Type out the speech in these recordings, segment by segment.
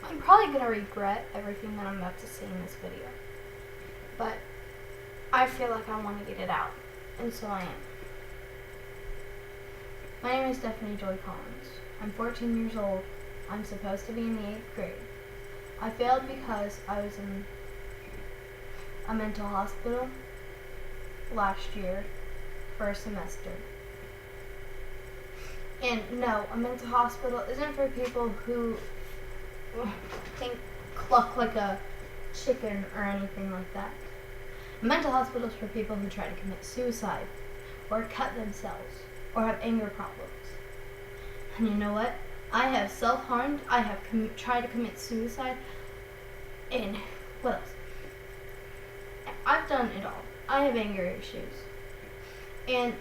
I'm probably going to regret everything that I'm about to say in this video. But I feel like I want to get it out. And so I am. My name is Stephanie Joy Collins. I'm 14 years old. I'm supposed to be in the 8th grade. I failed because I was in a mental hospital last year for a semester. And no, a mental hospital isn't for people who think cluck like a chicken or anything like that. A mental hospital is for people who try to commit suicide or cut themselves or have anger problems. And you know what? I have self-harmed, I have tried to commit suicide, and what else? I've done it all. I have anger issues. And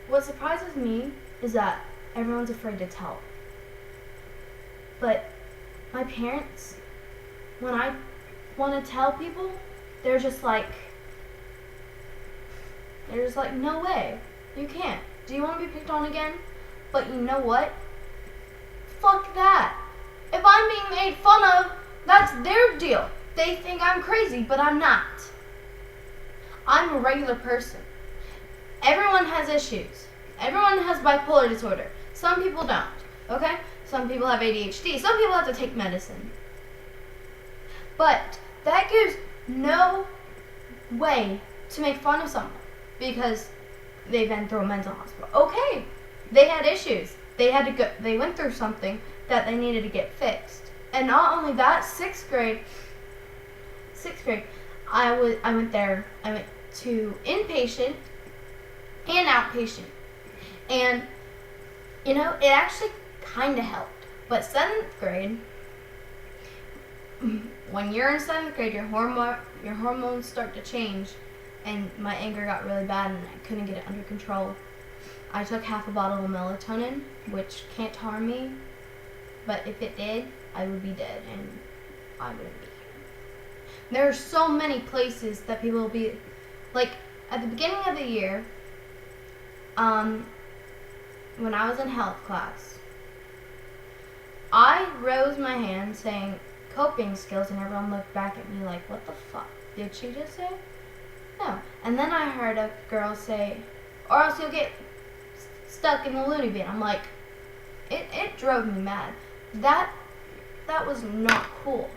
what surprises me is that everyone's afraid to tell. But my parents, when I want to tell people, they're just like, no way, you can't. Do you want to be picked on again? But you know what? Fuck that. If I'm being made fun of, that's their deal. They think I'm crazy, but I'm not. I'm a regular person. Everyone has issues. Everyone has bipolar disorder. Some people don't, okay? Some people have ADHD. Some people have to take medicine. But that gives no way to make fun of someone because they've been through a mental hospital. Okay, they had issues. They went through something that they needed to get fixed. And not only that, sixth grade, I went to inpatient and outpatient. And, you know, it actually kind of helped. But 7th grade, when you're in 7th grade, your hormones start to change. And my anger got really bad and I couldn't get it under control. I took half a bottle of melatonin, which can't harm me. But if it did, I would be dead and I wouldn't be here. There are so many places that people will be, like, at the beginning of the year, when I was in health class, I rose my hand saying coping skills and everyone looked back at me like, what the fuck did she just say? No. And then I heard a girl say, or else you'll get stuck in the loony bin. I'm like, it drove me mad. That was not cool.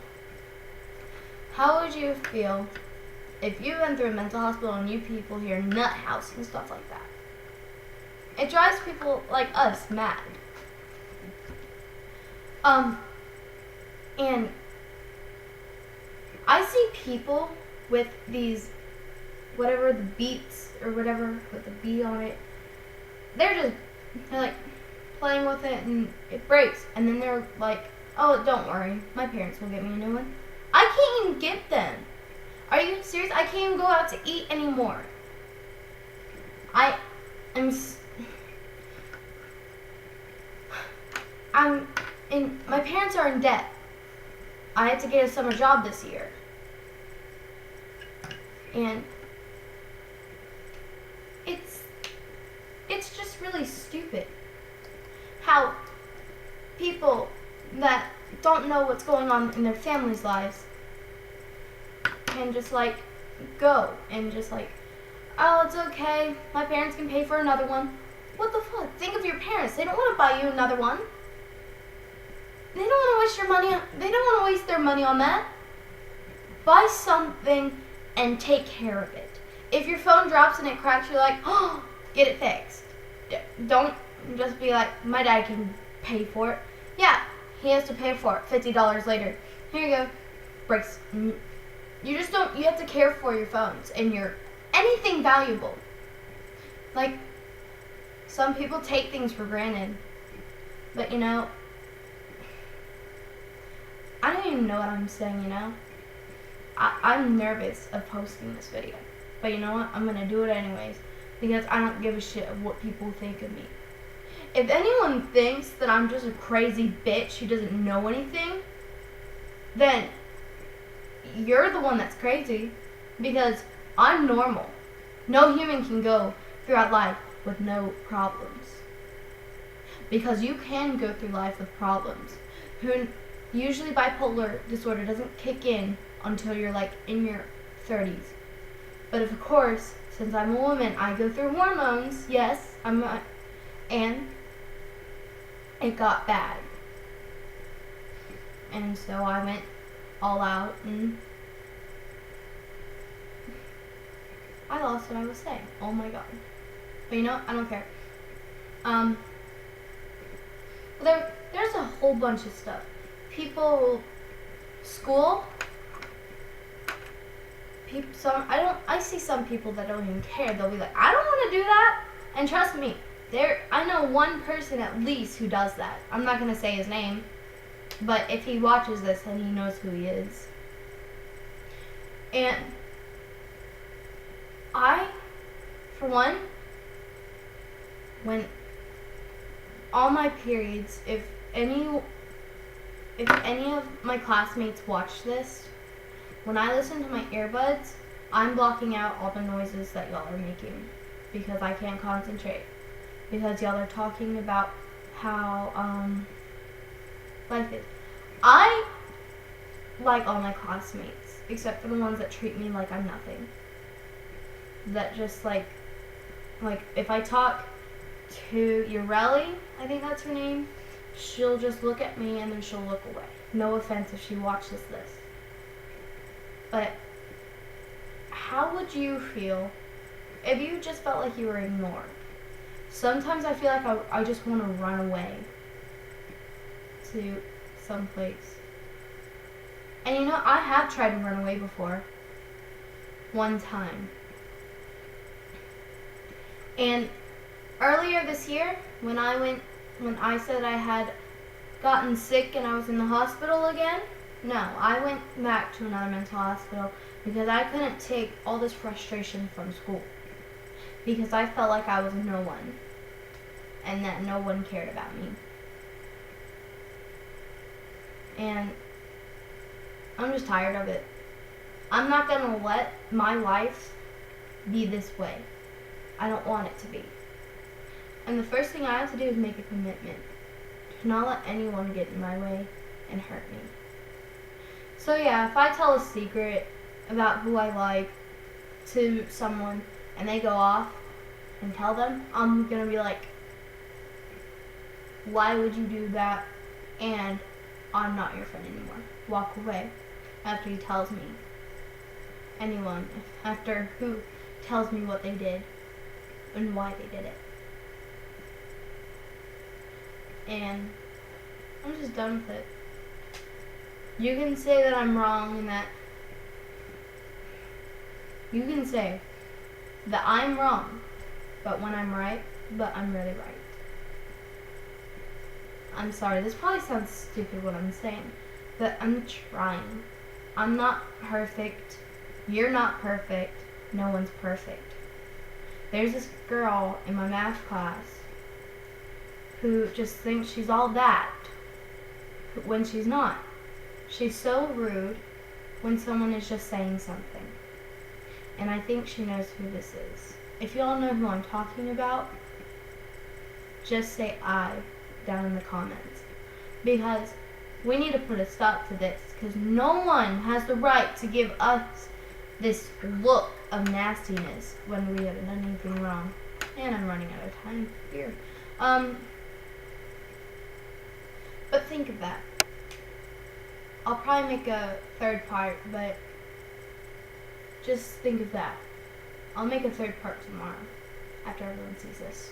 How would you feel if you went through a mental hospital and you people hear nut house and stuff like that? It drives people like us mad. And I see people with these, whatever the beats or whatever with the B on it, they're like playing with it and it breaks. And then they're like, oh, don't worry, my parents will get me a new one. I can't even get them. Are you serious? I can't even go out to eat anymore. My parents are in debt. I had to get a summer job this year. And it's just really stupid how people that don't know what's going on in their families' lives can just like go and just like, oh, it's okay, my parents can pay for another one. What the fuck? Think of your parents. They don't want to buy you another one. They don't want to waste your money. They don't want to waste their money on that. Buy something and take care of it. If your phone drops and it cracks, you're like, oh, get it fixed. Don't just be like, my dad can pay for it. Yeah, he has to pay for it $50 later. Here you go. Breaks. You have to care for your phones and anything valuable. Like, some people take things for granted. But, you know, I don't even know what I'm saying, you know. I'm nervous of posting this video. But you know what? I'm going to do it anyways. Because I don't give a shit of what people think of me. If anyone thinks that I'm just a crazy bitch who doesn't know anything, then you're the one that's crazy. Because I'm normal. No human can go throughout life with no problems. Because you can go through life with problems. Usually bipolar disorder doesn't kick in until you're like in your 30s. But of course, since I'm a woman, I go through hormones. Yes, and it got bad. And so I went all out and I lost what I was saying. Oh my god. But you know what? I don't care. There's a whole bunch of stuff. School. I see some people that don't even care. They'll be like, I don't want to do that. And trust me, I know one person at least who does that. I'm not gonna say his name, but if he watches this, then he knows who he is. And I, for one, when all my periods, if any of my classmates watch this, when I listen to my earbuds, I'm blocking out all the noises that y'all are making because I can't concentrate. Because y'all are talking about how life is. I like all my classmates, except for the ones that treat me like I'm nothing. That just like if I talk to Ureli, I think that's her name, she'll just look at me and then she'll look away. No offense if she watches this. But how would you feel if you just felt like you were ignored? Sometimes I feel like I just want to run away to someplace. And you know, I have tried to run away before. One time. And earlier this year, when I said I had gotten sick and I was in the hospital again, no, I went back to another mental hospital because I couldn't take all this frustration from school. Because I felt like I was no one. And that no one cared about me. And I'm just tired of it. I'm not going to let my life be this way. I don't want it to be. And the first thing I have to do is make a commitment to not let anyone get in my way and hurt me. So yeah, if I tell a secret about who I like to someone and they go off and tell them, I'm going to be like, why would you do that? And I'm not your friend anymore. Walk away after he tells me. After who tells me what they did and why they did it. And I'm just done with it. You can say that I'm wrong and that you can say that I'm wrong, but when I'm right, but I'm really right. I'm sorry, this probably sounds stupid what I'm saying, but I'm trying. I'm not perfect. You're not perfect. No one's perfect. There's this girl in my math class who just thinks she's all that when she's not. She's so rude when someone is just saying something. And I think she knows who this is. If y'all know who I'm talking about, just say I down in the comments. Because we need to put a stop to this. Because no one has the right to give us this look of nastiness when we haven't done anything wrong. And I'm running out of time here. But think of that. I'll probably make a third part, but just think of that. I'll make a third part tomorrow after everyone sees this.